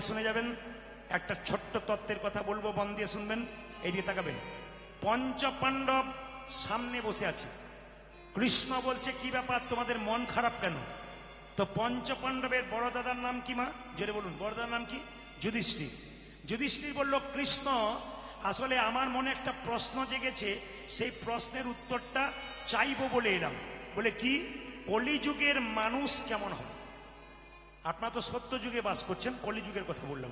দিয়ে শুনে যাবেন। একটা ছোট্ট তত্ত্বের কথা বলবো, মন দিয়ে শুনবেন, এইদিকে তাকাবেন। পঞ্চপাণ্ডব সামনে বসে আছে। কৃষ্ণ বলছে, কি ব্যাপার, তোমাদের মন খারাপ কেন? তো পঞ্চপাণ্ডবের বড় দাদার নাম কি মা? জোরে বলুন, বড় দাদার নাম কি? যুধিষ্ঠির। যুধিষ্ঠির বলল, কৃষ্ণ আসলে আমার মনে একটা প্রশ্ন জেগেছে, সেই প্রশ্নের উত্তরটা চাইবো বলে এলাম। বলে কি? কলিযুগের মানুষ কেমন হবে? আপনারা তো সত্য যুগে বাস করছেন, কলিযুগের কথা বললাম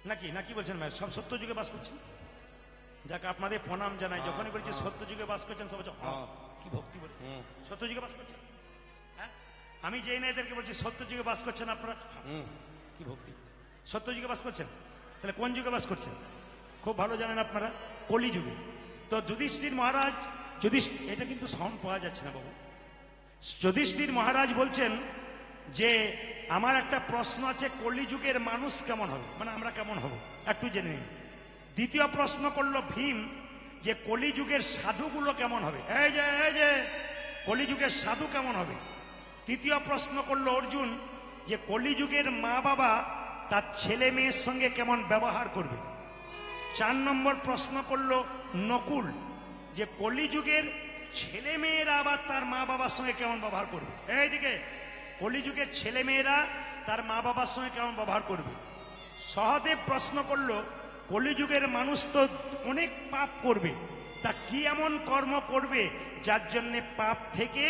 নাকি? নাকি বলছেন ভাই? সব সত্য যুগে বাস করছেন? যাকে আপনাদের প্রণাম জানাই। যখনই বলছি সত্য যুগে বাস করছেন, সব কি ভক্তি বলে, সত্য যুগে বাস করছেন। হ্যাঁ, আমি যেই না এদেরকে বলছি সত্য যুগে বাস করছেন আপনারা, কি ভক্তি, সত্য যুগে বাস করছেন। তাহলে কোন যুগে বাস করছেন? খুব ভালো জানেন আপনারা, কলিযুগে। তো যুধিষ্ঠির মহারাজ, এটা কিন্তু সাউন্ড পাওয়া যাচ্ছে না বাবু। যুধিষ্ঠির মহারাজ বলছেন যে আমার একটা প্রশ্ন আছে, কলিযুগের মানুষ কেমন হবে, মানে আমরা কেমন হব, একটু জেনে নিন। দ্বিতীয় প্রশ্ন করলো ভীম, যে কলিযুগের সাধুগুলো কেমন হবে, এই যে কলিযুগের সাধু কেমন হবে। তৃতীয় প্রশ্ন করলো অর্জুন, যে কলিযুগের মা বাবা তার ছেলে মেয়ের সঙ্গে কেমন ব্যবহার করবে। 4 নম্বর প্রশ্ন করলো নকুল, যে কলিযুগের ছেলে মেয়েরা আবার তার মা বাবার সঙ্গে কেমন ব্যবহার করবে। এইদিকে কলিযুগের ছেলে মেয়েরা তার মা বাবার সঙ্গে কেমন ব্যবহার করবে। সহদেব প্রশ্ন করলো, কলিযুগের মানুষ তো অনেক পাপ করবে, তা কি এমন কর্ম করবে যার জন্য পাপ থেকে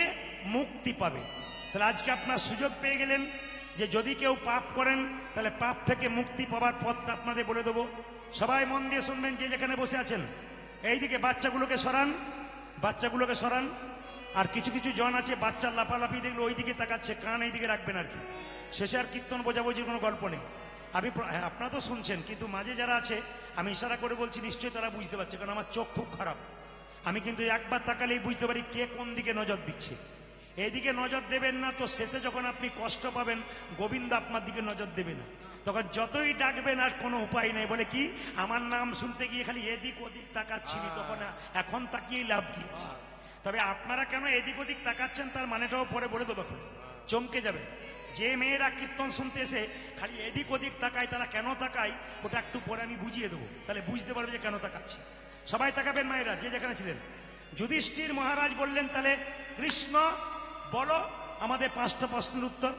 মুক্তি পাবে। তাহলে আজকে আপনার সুযোগ পেয়ে গেলেন যে যদি কেউ পাপ করেন তাহলে পাপ থেকে মুক্তি পাওয়ার পথটা আপনাদের বলে দেবো। সবাই মন দিয়ে শুনবেন, যে যেখানে বসে আছেন। এইদিকে বাচ্চাগুলোকে সরান, বাচ্চাগুলোকে সরান। আর কিছু কিছু জন আছে বাচ্চার লাফালাফি দেখলে ওইদিকে তাকাচ্ছে, কান এইদিকে রাখবেন আর কি। শেষে আর কীর্তন বোঝাবুঝির কোনো গল্প নেই। আপনারা তো শুনছেন, কিন্তু মাঝে যারা আছে আমি ইশারা করে বলছি, নিশ্চয়ই তারা বুঝতে পারছে, কারণ আমার চোখ খুব খারাপ। আমি কিন্তু একবার তাকালেই বুঝতে পারি কে কোন দিকে নজর দিচ্ছে। এইদিকে নজর দেবেন না তো শেষে যখন আপনি কষ্ট পাবেন, গোবিন্দ আপনার দিকে নজর দেবে না। তখন যতই ডাকবেন আর কোনো উপায় নেই। বলে কি, আমার নাম শুনতে গিয়ে খালি এদিক ওদিক তাকাচ্ছিলি, তখন এখন তাকিয়েই লাভ কি আছে। তবে আপনারা কেন এদিক ওদিক তাকাচ্ছেন তার মানেটাও পরে বলে দেবো, চমকে যাবে। যে মেয়েরা কীর্তন শুনতে এসে খালি এদিক ওদিক তাকায়, তারা কেন তাকায় ওটা একটু পরে আমি বুঝিয়ে দেবো, তাহলে বুঝতে পারবে যে কেন তাকাচ্ছে। সবাই তাকাবেন মায়েরা, যে যেখানে ছিলেন। যুধিষ্ঠির মহারাজ বললেন, তাহলে কৃষ্ণ বলো আমাদের 5টা প্রশ্নের উত্তর।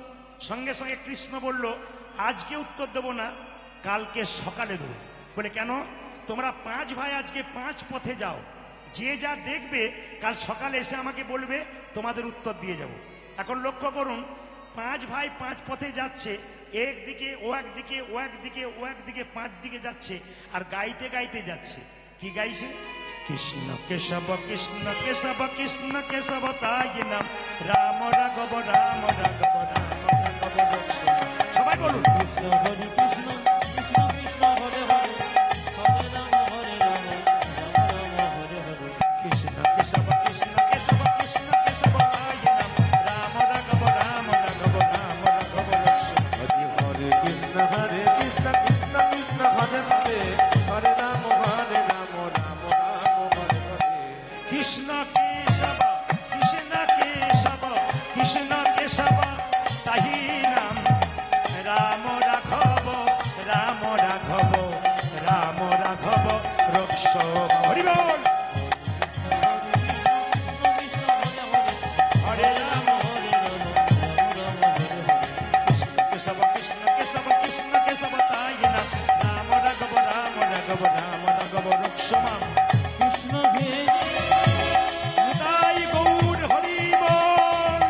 সঙ্গে সঙ্গে কৃষ্ণ বলল, আজকে উত্তর দেবো না, কালকে সকালে দেবো। বলে কেন? তোমরা 5 ভাই আজকে 5 পথে যাও, যে যা দেখবে কাল সকালে এসে আমাকে বলবে, তোমাদের উত্তর দিয়ে যাব। এখন লক্ষ্য করুন, 5 ভাই 5 পথে যাচ্ছে, একদিকে ও একদিকে, ও একদিকে, ও একদিকে, 5 দিকে যাচ্ছে, আর গাইতে গাইতে যাচ্ছে। কি গাইছে? কৃষ্ণ কেশব কৃষ্ণ কেশব কৃষ্ণ কেশব তাই নাম, রাম রাঘব রাম রাঘব রাম রাঘব। সবাই বলুন, কৃষ্ণ হরি কৃষ্ণ কৃষ্ণ কৃষ্ণ হরে হরে, হরে রাম হরে রাম, রাম রাম হরে হরে। কৃষ্ণ কেশব কৃষ্ণ কেশব কৃষ্ণ কেশব তাই নাম, রাম রাঘব রাম রাঘব রাম রাঘব। হরি হরে কৃষ্ণ হরে কৃষ্ণ কৃষ্ণ কৃষ্ণ হরে হরে, হরে রাম হরে রাম, রাম রাম হরে হরে। কৃষ্ণ কেশব কৃষ্ণ কেশব কৃষ্ণ কেশব তাহি নাম, রাম রাঘব রাম রাঘব রাম রাঘব রক্ষ। হরি বল। হরে রাম হরে রাম, রাম রাম হরে হরে। কৃষ্ণ কেশব কৃষ্ণ কেশব কৃষ্ণ কেশব তাই নাম, রাম রাঘব রাম রাঘব রাম রাঘব রক্ষ মাম। কৃষ্ণ হে নিতাই গৌর হরি বল।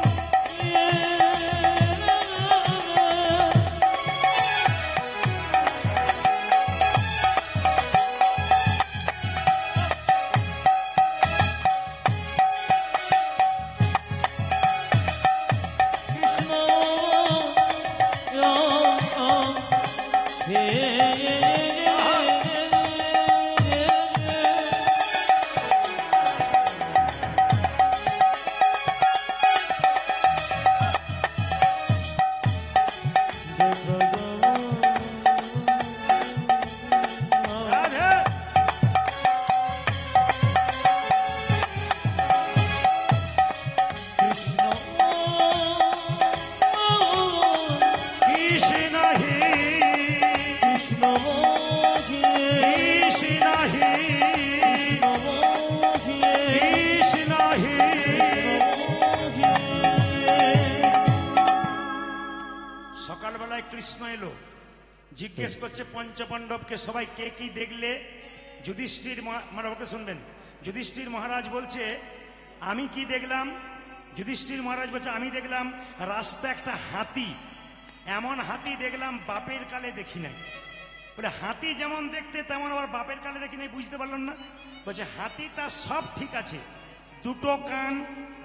জিজ্ঞেস করছে পঞ্চপাণ্ডবকে সবাই কে কি দেখলে। যুধিষ্ঠির মহারাজকে শুনবেন। যুধিষ্ঠির মহারাজ বলছে আমি কি দেখলাম। যুধিষ্ঠির মহারাজ বলছে আমি দেখলাম রাস্তা একটা হাতি, এমন হাতি দেখলাম বাপের কালে দেখি নাই। বলে হাতি যেমন দেখতে তেমন আবার বাপের কালে দেখি নাই, বুঝতে পারলাম না। বলছে হাতিটা সব ঠিক আছে, দুটো কান,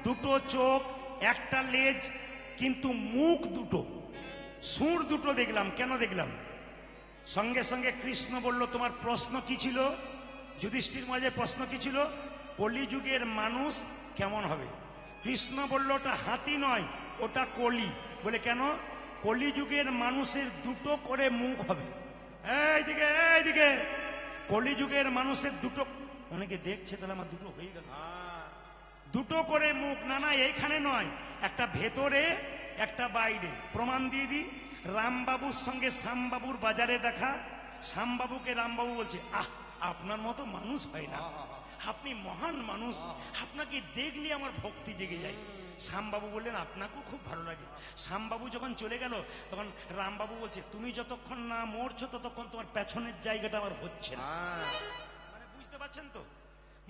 দুটো চোখ, একটা লেজ, কিন্তু মুখ দুটো, সুর দুটো দেখলাম। কেন দেখলাম? সঙ্গে সঙ্গে কৃষ্ণ বলল তোমার প্রশ্ন কি ছিল? যুধিষ্ঠির মহারাজের প্রশ্ন কি ছিল? কলিযুগের মানুষ কেমন হবে? কৃষ্ণ বলল ওটা হাতি নয়, ওটা কলি। বলে কেন? কলিযুগের মানুষের দুটো করে মুখ হবে। এইদিকে এইদিকে, কলিযুগের মানুষের দুটো, অনেকে দেখছে তাহলে আমার দুটো হয়ে গেল, দুটো করে মুখ। না না, এইখানে নয়, একটা ভেতরে একটা বাইরে। প্রমাণ দিয়ে দিই। রামবাবুর সঙ্গে শ্যামবাবুর বাজারে দেখা। শ্যামবাবুকে রামবাবু বলছে আহ আপনার মতো মানুষ হয় না, আপনি মহান মানুষ, আপনাকে দেখলে আমার ভক্তি জেগে যায়। শ্যামবাবু বললেন আপনাকেও খুব ভালো লাগে। শ্যামবাবু যখন চলে গেল তখন রামবাবু বলছে তুমি যতক্ষণ না মরছো ততক্ষণ তোমার পেছনের জায়গাটা আমার হচ্ছে না। মানে বুঝতে পারছেন তো?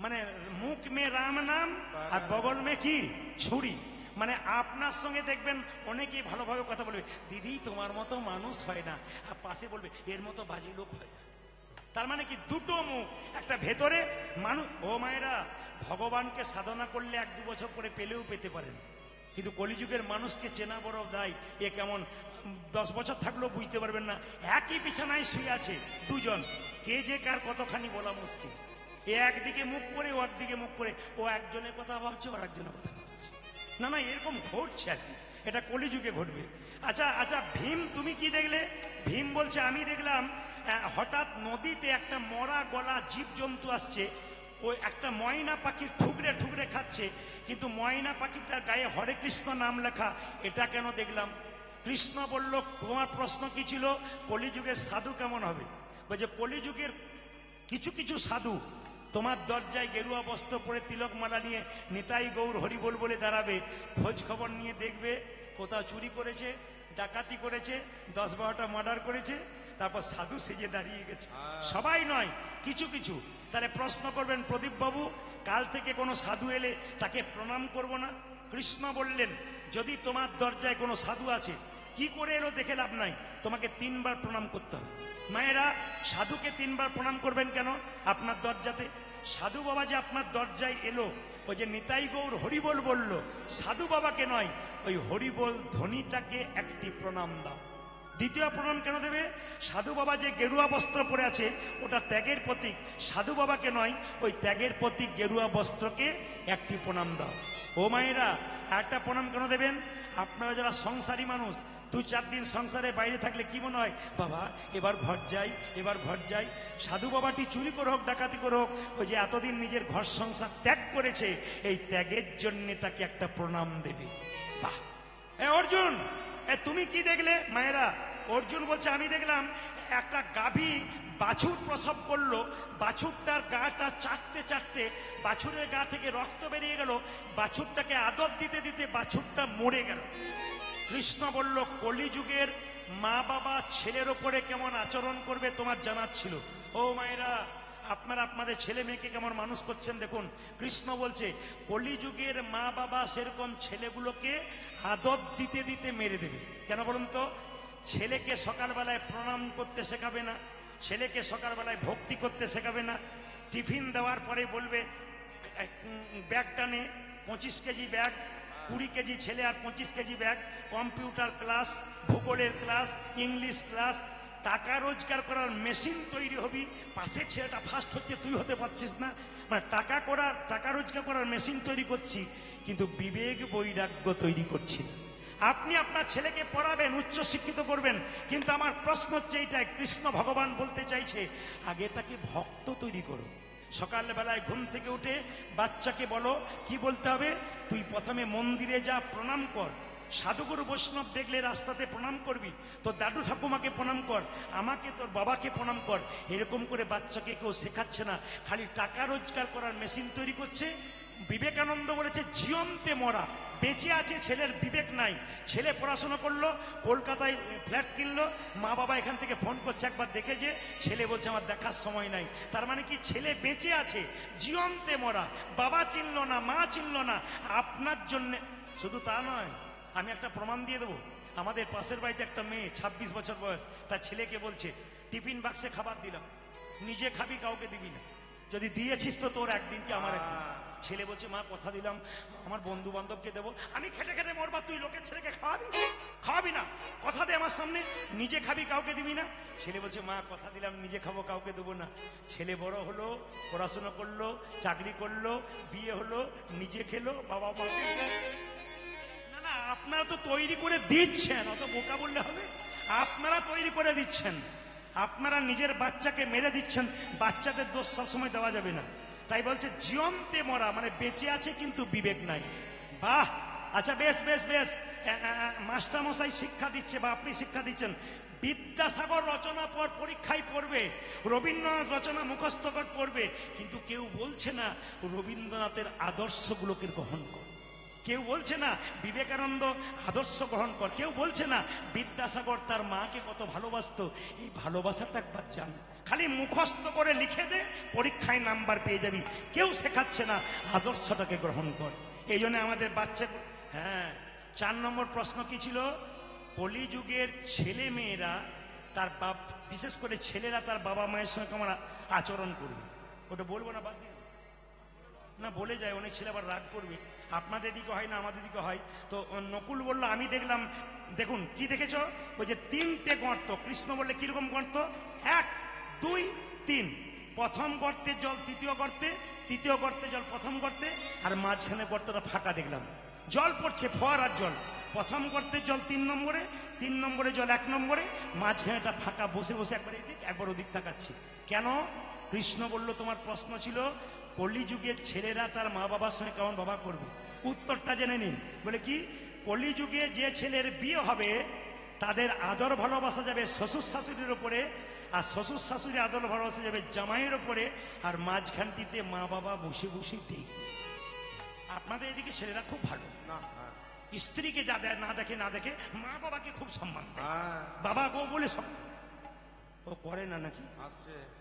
মানে মুখ মে রাম নাম আর বগল মে কি ছুরি। মানে আপনার সঙ্গে দেখবেন অনেকেই ভালোভাবে কথা বলবে, দিদি তোমার মতো মানুষ হয় না, আর পাশে বলবে এর মতো বাজে লোক হয় না। তার মানে কি দুটো মুখ, একটা ভেতরে মানুষ। ও মায়েরা, ভগবানকে সাধনা করলে 1-2 বছর পরে পেলেও পেতে পারেন, কিন্তু কলিযুগের মানুষকে চেনা বড় দায়। এ কেমন 10 বছর থাকলেও বুঝতে পারবেন না। একই বিছানায় শুয়ে আছে দুজন, কে যে কার কতখানি বলা মুশকিল। এ একদিকে মুখ করে, ও একদিকে মুখ করে, ও একজনের কথা ভাবছে, ও একজনের কথা ভাবছে। না না, এরকম ঘটছে আর কি, এটা কলিযুগে ঘটবে। আচ্ছা আচ্ছা, ভীম তুমি কি দেখলে? ভীম বলছে আমি দেখলাম হঠাৎ নদীতে একটা মরা গলা জীবজন্তু আসছে, ওই একটা ময়না পাখি ঠুকরে ঠুকরে খাচ্ছে, কিন্তু ময়না পাখিটার গায়ে হরে কৃষ্ণ নাম লেখা। এটা কেন দেখলাম? কৃষ্ণ বলল তোমার প্রশ্ন কি ছিল? কলিযুগের সাধু কেমন হবে? বলছে কলিযুগের কিছু কিছু সাধু তোমার দরজায় গেরুয়া বস্ত্র পরে তিলক মালা নিয়ে নিতাই গৌর হরিবোল বলে দাঁড়াবে, খোঁজ খবর নিয়ে দেখবে কোথাও চুরি করেছে, ডাকাতি করেছে, 10-12টা মার্ডার করেছে, তারপর সাধু সেজে দাঁড়িয়ে গেছে। সবাই নয়, কিছু কিছু। তাহলে প্রশ্ন করবেন প্রদীপ বাবু, কাল থেকে কোনো সাধু এলে তাকে প্রণাম করব না? কৃষ্ণ বললেন যদি তোমার দরজায় কোনো সাধু আছে, কি করে এলো দেখে লাভ নাই, তোমাকে 3 বার প্রণাম করতে হবে। মায়েরা, সাধুকে 3 বার প্রণাম করবেন কেন? আপনার দরজাতে সাধু বাবা যে আপনার দরজায় এলো, ওই যে নিতাই গৌর হরিবোল বলল, সাধু বাবাকে নয়, ওই হরিবোল ধ্বনিটাকে একটি প্রণাম দাও। দ্বিতীয় প্রণাম কেন দেবে? সাধু বাবা যে গেরুয়া বস্ত্র পরে আছে ওটা ত্যাগের প্রতীক, সাধু বাবাকে নয়, ওই ত্যাগের প্রতীক গেরুয়া বস্ত্রকে একটি প্রণাম দাও। ও মায়েরা, একটা প্রণাম কেন দেবেন? আপনারা যারা সংসারী মানুষ, 2-4 দিন সংসারে বাইরে থাকলে কি মনে হয়, বাবা এবার ঘর যাই, এবার ঘর যাই। সাধু বাবাটি চুরি করে হোক, ডাকাতি করে হোক, ওই যে এতদিন নিজের ঘর সংসার ত্যাগ করেছে, এই ত্যাগের জন্য তাকে একটা প্রণাম দেবে। বাহ! অর্জুন তুমি কি দেখলে? মায়েরা, অর্জুন বলছে আমি দেখলাম একটা গাভী বাছুর প্রসব করলো, বাছুরটার গাটা চাটতে চাটতে বাছুরের গা থেকে রক্ত বেরিয়ে গেল, বাছুরটাকে আদর দিতে দিতে বাছুরটা মরে গেল। কৃষ্ণ বলল কলিযুগের মা বাবা ছেলের ওপরে কেমন আচরণ করবে তোমার জানার ছিল। ও মায়েরা, আপনারা আপনাদের ছেলে মেয়েকে কেমন মানুষ করছেন দেখুন। কৃষ্ণ বলছে কলিযুগের মা বাবা সেরকম ছেলেগুলোকে আদর দিতে দিতে মেরে দেবে। কেন বলুন তো? ছেলেকে সকালবেলায় প্রণাম করতে শেখাবে না, ছেলেকে সকালবেলায় ভক্তি করতে শেখাবে না, টিফিন দেওয়ার পরে বলবে ব্যাগটা নে, 25 কেজি ব্যাগ, 20 কেজি ছেলে আর 25 কেজি ব্যাগ, কম্পিউটার ক্লাস, ভূগোলের ক্লাস, ইংলিশ ক্লাস, টাকা রোজগার করার মেশিন তৈরি হবি, পাশের ছেলেটা ফার্স্ট হচ্ছে তুই হতে পারছিস না। মানে টাকা রোজগার করার মেশিন তৈরি করছি, কিন্তু বিবেক বৈরাগ্য তৈরি করছি না। আপনি আপনার ছেলেকে পড়াবেন, উচ্চ শিক্ষিত করবেন, কিন্তু আমার প্রশ্ন হচ্ছে এইটাই, কৃষ্ণ ভগবান বলতে চাইছে আগে তাকে ভক্ত তৈরি করো। সকালবেলায় ঘুম থেকে উঠে বাচ্চাকে বলো কি বলতে হবে, তুই প্রথমে মন্দিরে যা, প্রণাম কর, সাধুগুরু বৈষ্ণব দেখলে রাস্তাতে প্রণাম করবি, তোর দাদু ঠাকুমাকে প্রণাম কর, আমাকে, তোর বাবাকে প্রণাম কর। এরকম করে বাচ্চাকে কেউ শেখাচ্ছে না, খালি টাকা রোজগার করার মেশিন তৈরি করছে। বিবেকানন্দ বলেছে জিয়ন্তে মরা, বেঁচে আছে, ছেলের বিবেক নাই। ছেলে পড়াশোনা করলো, কলকাতায় ফ্ল্যাট কিনলো, মা বাবা এখান থেকে ফোন করছে একবার দেখে যে, ছেলে বলছে আমার দেখার সময় নাই। তার মানে কি ছেলে বেঁচে আছে, জীবন্তে মরা, বাবা চিনল না, মা চিনল না আপনার জন্য। শুধু তা নয়, আমি একটা প্রমাণ দিয়ে দেবো। আমাদের পাশের বাড়িতে একটা মেয়ে 26 বছর বয়স, তার ছেলেকে বলছে টিফিন বাক্সে খাবার দিলাম, নিজে খাবি কাউকে দিবি না, যদি দিয়েছিস তো তোর একদিন কি আমার একদিন। ছেলে বলছে মা কথা দিলাম আমার বন্ধু বান্ধবকে দেবো, আমি খেটে খেটে মরবা, তুই লোকের ছেলেকে খাওয়াবি না, কথা দে আমার সামনে, নিজে খাবি কাউকে দিবি না। ছেলে বলছে মা কথা দিলাম নিজে খাবো কাউকে দেবো না। ছেলে বড় হলো, পড়াশোনা করলো, চাকরি করলো, বিয়ে হলো, নিজে খেলো, বাবা মাকে। না না, আপনারা তো তৈরি করে দিচ্ছেন, অত বোকা বললে হবে। আপনারা তৈরি করে দিচ্ছেন, আপনারা নিজের বাচ্চাকে মেরে দিচ্ছেন। বাচ্চাদের দোষ সবসময় দেওয়া যাবে না। তাই বলছে জীবন্তে মরা, মানে বেঁচে আছে কিন্তু বিবেক নাই। বাহ, আচ্ছা বেশ বেশ বেশ, মাস্টার মশাই শিক্ষা দিচ্ছে বা আপনি শিক্ষা দিচ্ছেন, বিদ্যাসাগর রচনা পর পরীক্ষায় পড়বে, রবীন্দ্রনাথ রচনা মুখস্থ করে পড়বে, কিন্তু কেউ বলছে না রবীন্দ্রনাথের আদর্শগুলোকে গ্রহণ কর, কেউ বলছে না বিবেকানন্দ আদর্শ গ্রহণ কর, কেউ বলছে না বিদ্যাসাগর তার মাকে কত ভালোবাসতো, এই ভালোবাসাটা একবার জান। খালি মুখস্থ করে লিখে দে, পরীক্ষায় নাম্বার পেয়ে যাবি, কেউ শেখাচ্ছে না আদর্শটাকে গ্রহণ কর। এই জন্য আমাদের বাচ্চা। হ্যাঁ, 4 নম্বর প্রশ্ন কি ছিল? কলিযুগের ছেলে মেয়েরা তার বাপ, বিশেষ করে ছেলেরা তার বাবা মায়ের সঙ্গে কেমন আচরণ করবে। ওটা বলবো না, বাদ দিন না, বলে যায়, অনেক ছেলে আবার রাগ করবে। আপনাদের দিকে হয় না, আমাদের দিকে হয়। তো নকুল বলল আমি দেখলাম, দেখুন কি দেখেছ? ওই যে 3টে গর্ত, কৃষ্ণ বললে কিরকম গর্ত? 1, 2, 3। প্রথম গর্তে জল তৃতীয় গর্তে, তৃতীয় গর্তে জল প্রথম গর্তে, আর মাঝখানে গর্তটা ফাঁকা দেখলাম, জল পড়ছে, ফোয়ারার জল। প্রথম গর্তের জল 3 নম্বরে, 3 নম্বরে জল 1 নম্বরে, মাঝখানেটা ফাঁকা, বসে বসে একবার এদিক একবার ওদিক তাকাচ্ছে। কেন? কৃষ্ণ বলল তোমার প্রশ্ন ছিল কলিযুগের ছেলেরা তার মা বাবার সঙ্গে কেমন বাবা করবে। উত্তরটা জেনে নিন। বলে কি? কলিযুগে যে ছেলের বিয়ে হবে তাদের আদর ভালোবাসা যাবে শ্বশুর শাশুড়ির ওপরে, আর শ্বশুর শাশুড়ি আদর ভালোবাসা যাবে জামাইয়ের ওপরে, আর মাঝখানটিতে মা বাবা বসে বসে দেখবে। আপনাদের এদিকে ছেলেরা খুব ভালো, স্ত্রীকে যা দেয় না দেখে না দেখে, মা বাবাকে খুব সম্মান দেয়, বাবা গো বলে সব। ও করে না নাকি?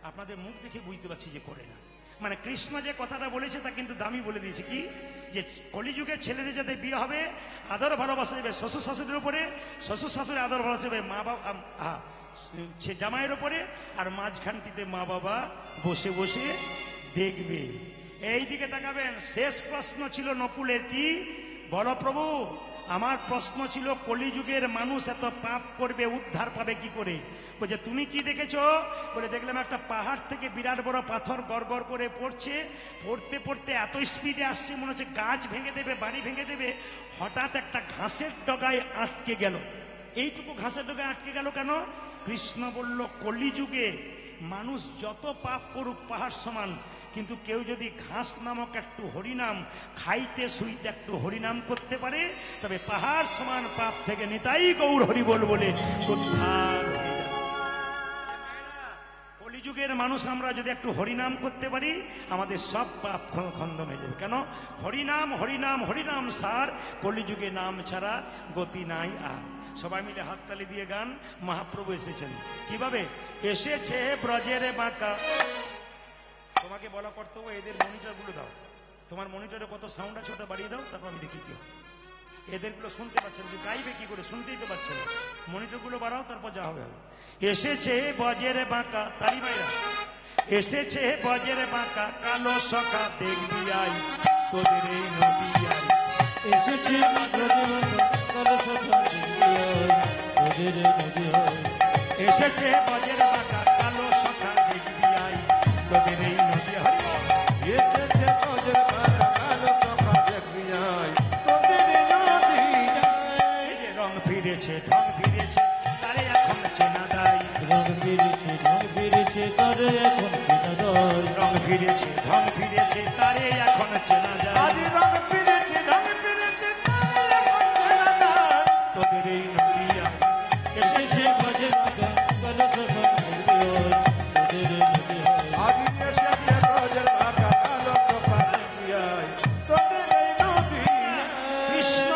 আপনাদের মুখ দেখে বুঝতে পারছি যে করে না। মানে কৃষ্ণ যে কথাটা বলেছে তা কিন্তু দামি বলে দিয়েছে, কি যে কলিযুগের ছেলেদের যাতে বিয়ে হবে আদর ভালোবাসা যাবে শ্বশুর শাশুড়ির উপরে, শ্বশুর শাশুড়ি আদর ভালোবাসা যাবে মা বাবা সে জামাইয়ের উপরে, আর মাঝখানটিতে মা বাবা বসে বসে দেখবে। এই দিকে তাকাবেন। শেষ প্রশ্ন ছিল নকুলের, কি বলো প্রভু? আমার প্রশ্ন ছিল কলিযুগের মানুষ এত পাপ করবে, উদ্ধার পাবে কি করে? বলছে তুমি কি দেখেছো? বলে দেখলাম একটা পাহাড় থেকে বিরাট বড় পাথর গড় গড় করে পড়ছে, পড়তে পড়তে এত স্পিডে আসছে মনে হচ্ছে গাছ ভেঙে দেবে, বাড়ি ভেঙে দেবে। হঠাৎ একটা ঘাসের ডগায় আটকে গেল। এইটুকু ঘাসের ডগায় আটকে গেল কেন? কৃষ্ণ বলল কলিযুগে মানুষ যত পাপ করুক পাহাড় সমান, কিন্তু কেউ যদি ঘাস নামক একটু হরিনাম খাইতে শুইতে একটু হরিনাম করতে পারে, তবে পাহাড় সমান পাপ থেকে নিতাই গৌর হরি বল বলে উদ্ধার হয়ে যাবে। কলিযুগের মানুষ আমরা যদি একটু হরিনাম করতে পারি, আমাদের সব পাপ খণ্ডন হয়ে যাবে। কেন? হরিনাম হরিনাম হরিনাম সার, কলিযুগে নাম ছাড়া গতি নাই আর। সবাই মিলে হাততালি দিয়ে গান। মহাপ্রভু এসেছেন কিভাবে? এসেছে ব্রজের বাঁকা। তোমাকে বলা কর্তব্য এদের মনিটর গুলো দাও, তোমার মনিটরে কত সাউন্ড আছে ওটা বাড়িয়ে দাও, তারপর আমি দেখি কি এদের গুলো শুনতে পাচ্ছেন, যে গাইবে কি করে শুনতেই তো পাচ্ছেন। মনিটর গুলো বাড়াও, তারপর যা হবে। এসেছে ব্রজের বাঁকা, তালি মাইরা এসেছে ব্রজের বাঁকা, কালো সখা দেখবি আই তোদের এই নদী আই। এসেছে কালো সখা দেখবি আই তোদের এই নদী আই। এসেছে ব্রজের বাঁকা, কালো সখা দেখবি আই তোদের এই নদী আই। এসেছে ব্রজের বাঁকা, কালো সখা দেখবি আই তোদের এই নদী আই। এই যে রং ফিরেছে ঢং ফিরেছে, তারে এখন চেনা দায়। রং ফিরেছে ঢং ফিরেছে, তারে এখন চেনা দায়। রং ফিরেছে ঢং ফিরেছে, তারে এখন চেনা যায়। আজ রং ফিরেছে ঢং ফিরেছে, তারে এখন চেনা দায়। তোদের এই নদী আই। এসেছে ব্রজের বাঁকা, কালো সখা দেখবি আই তোদের এই নদী আই। আজ এসেছে ব্রজের বাঁকা, কালো সখা দেখবি আই তোদের এই নদী আই। কৃষ্ণ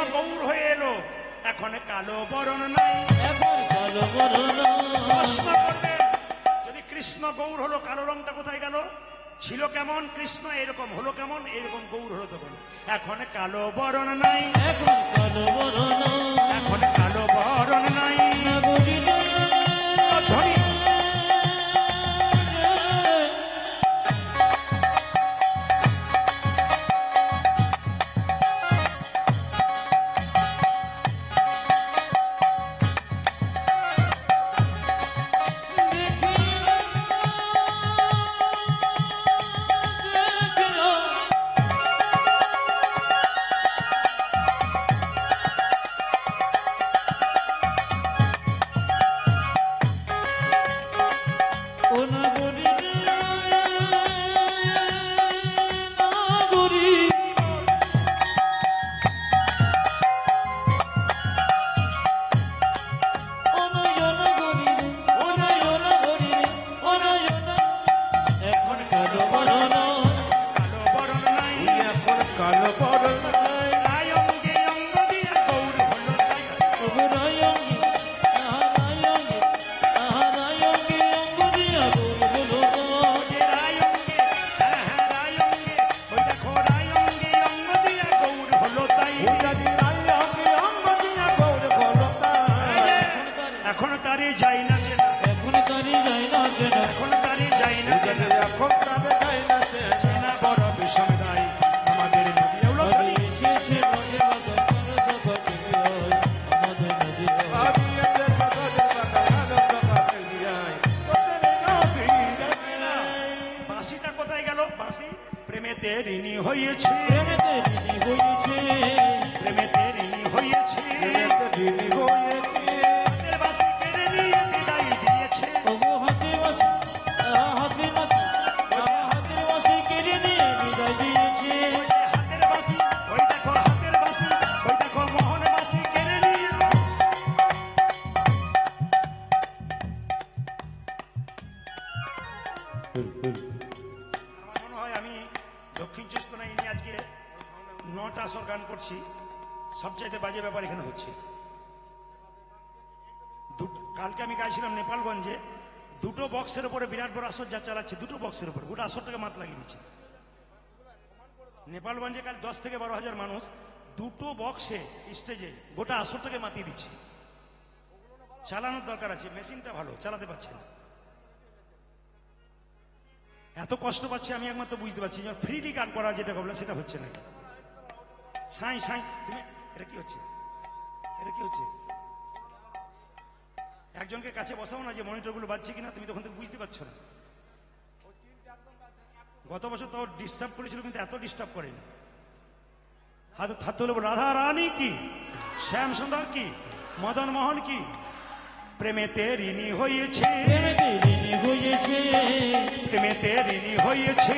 কেমন কৃষ্ণ এরকম হলো কেমন, এরকম গৌর হলো তখন। এখন কালো বরণ নাই, এখন কালো বরণ এখন কালো বরণ নাই। নাগরী ধ্বনি সবচাইতে বাজে ব্যাপার এখানে হচ্ছে। কালকে আমি গাইছিলাম নেপালগঞ্জে, দুটো বক্সের উপরে বিরাট বড় আসর যা চালাচ্ছে, দুটো বক্সের উপরে গোটা আসরটাকে মাত লাগিয়ে দিচ্ছে। নেপালগঞ্জে কাল 10 থেকে 12,000 মানুষ, দুটো বক্সে স্টেজে গোটা আসরটাকে মাতিয়ে দিচ্ছে। চালানোর দরকার আছে, মেশিনটা ভালো চালাতে পারছে না, এত কষ্ট পাচ্ছে। আমি একমাত্র বুঝতে পারছি যে ফ্রিলি গান করা যেটা বলে সেটা হচ্ছে নাকি। সাই সাই তুমি এটা কি হচ্ছে, এটা কি হচ্ছে? একজনকে কাছে বসাও না যে মনিটরগুলো বাজছে কিনা, তুমি তখন থেকে বুঝতে পারছো না। গত বছর তো ডিস্টার্ব করেছিল, কিন্তু এত ডিস্টার্ব করেনি। হাতে থাকতে হলে রাধা রানী কি, শ্যাম সুন্দর কি, মদন মোহন কি, প্রেমেতে ঋণী হয়েছে, প্রেমেতে ঋণী হয়েছে,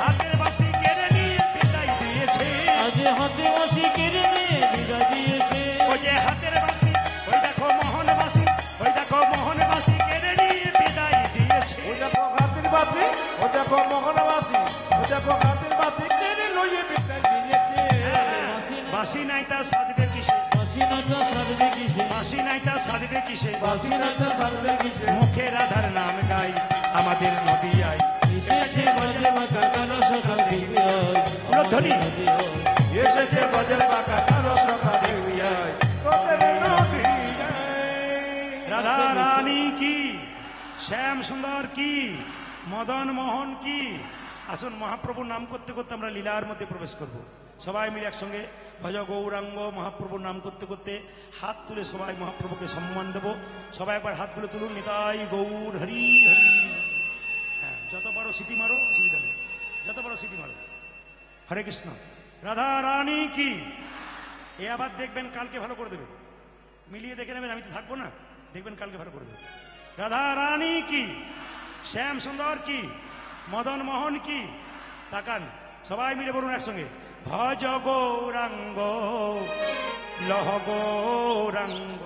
হাতের বাসি কেড়ে নিয়ে বিদায় দিয়েছে, হাতে বাসি কেড়ে নিয়ে বিদায় দিয়েছে। ওই যে হাতের বাসি, ওই দেখো মোহন বাসি, ওই দেখো মোহন বাসি কেড়ে নিয়ে বিদায় দিয়েছে। ওই দেখো হাতের বাসি, ওই দেখো মোহন বাসি, ওই দেখো হাতের বাসি কেড়ে লইয়ে বিদায় দিয়েছে। বাসি নাই তার সাধবে কিসে, বাসি নাই তার সাধবে কিসে, বাসি নাই তার সাধবে কিসে, বাসি নাই তার সাধবে কিসে। মুখে রাধার নাম গাই আমাদের নদিয়ায় এসেছে বাজে বাঁকা কালো সখা দেখিয়ায়, ধ্বনি এসেছে বাজে বাঁকা কালো সখা দেখিয়ায়, তোদের নদিয়ায়। রাধা রানী কি, শ্যাম সুন্দর কি, মদন মোহন কি। আসুন মহাপ্রভুর নাম করতে করতে আমরা লীলার মধ্যে প্রবেশ করব। সবাই মিলে একসঙ্গে ভজ গৌরাঙ্গ মহাপ্রভুর নাম করতে করতে হাত তুলে সবাই মহাপ্রভুকে সম্মান দেব। সবাই একবার হাতগুলো তুলুন, নিতাই গৌর হরি হরি। হ্যাঁ, যত পারো সিটি মারো, অসুবিধা নেই, যত পারো সিটি মারো। হরে কৃষ্ণ। রাধা রানী কি। এ আবার দেখবেন কালকে ভালো করে দেবে, মিলিয়ে দেখে নেবেন, আমি তো থাকবো না, দেখবেন কালকে ভালো করে দেবে। রাধা রানী কি, শ্যাম সুন্দর কি, মদন মোহন কি। তাকান, সবাই মিলে বলুন একসঙ্গে, ভজ গৌরাঙ্গ লহ গৌরাঙ্গ।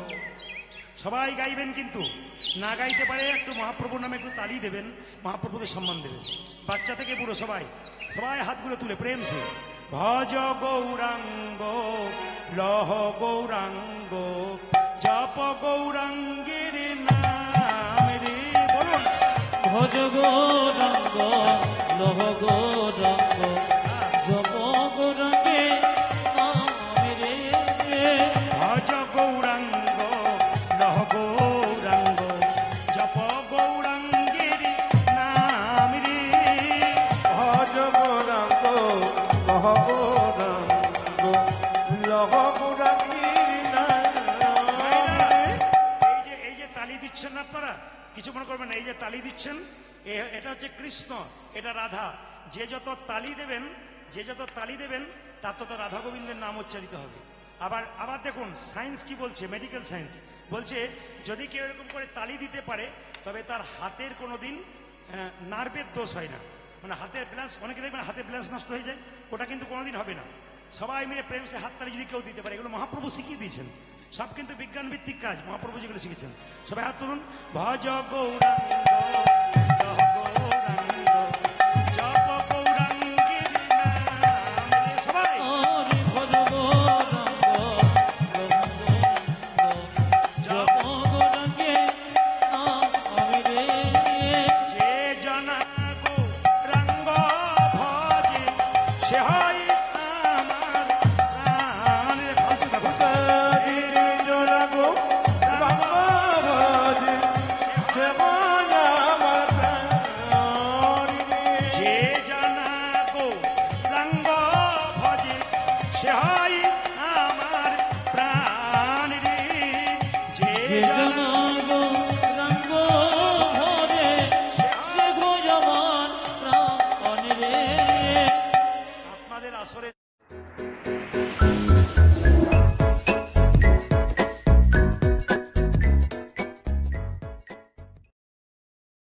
সবাই গাইবেন, কিন্তু না গাইতে পারে একটু মহাপ্রভুর নামে একটু তালি দেবেন, মহাপ্রভুকে সম্মান দেবেন। বাচ্চা থেকে বুড়ো সবাই, সবাই হাতগুলো তুলে প্রেম সে ভজ গৌরাঙ্গ লহ গৌরাঙ্গ জপ গৌরাঙ্গের নাম রে। বলুন, ভজ গৌরাঙ্গ লহ গৌরাঙ্গ জপ গৌরাঙ্গে নামে রে ভজ গৌরাঙ্গ লহ গৌরাঙ্গ জপ গৌরাঙ্গের নাম রে। ভজ গৌরাঙ্গ লহ গৌরাঙ্গ লহ গৌরাঙ্গের নামে এই যে তালি দিচ্ছেন না আপনারা, কিছু মনে করবেন না, এই যে তালি দিচ্ছেন এটা হচ্ছে কৃষ্ণ, এটা রাধা। যে যত তালি দেবেন তার তত রাধা গোবিন্দের নাম উচ্চারিত হবে। আবার দেখুন সায়েন্স কি বলছে, মেডিকেল সায়েন্স বলছে যদি কেউ এরকম করে তালি দিতে পারে তবে তার হাতের কোনোদিন নার্ভের দোষ হয় না, মানে হাতের ব্যালেন্স, অনেকে দেখবেন হাতের ব্যালেন্স নষ্ট হয়ে যায়, ওটা কিন্তু কোনোদিন হবে না। সবাই মিলে প্রেম সে হাততালি যদি কেউ দিতে পারে, এগুলো মহাপ্রভু শিখিয়ে দিয়েছেন, সব কিন্তু বিজ্ঞান ভিত্তিক কাজ, মহাপ্রভু যেগুলো শিখেছেন। সবাই হাত তুলুন। ভজ গৌরাঙ্গ লহ গৌরাঙ্গ জপ গৌরাঙ্গের নাম রে। সবাই হরি ভজ গৌরাঙ্গ জপ গৌরাঙ্গে নামে রে যে জনা গৌরাঙ্গ ভজে সে হয় আমার প্রাণের যে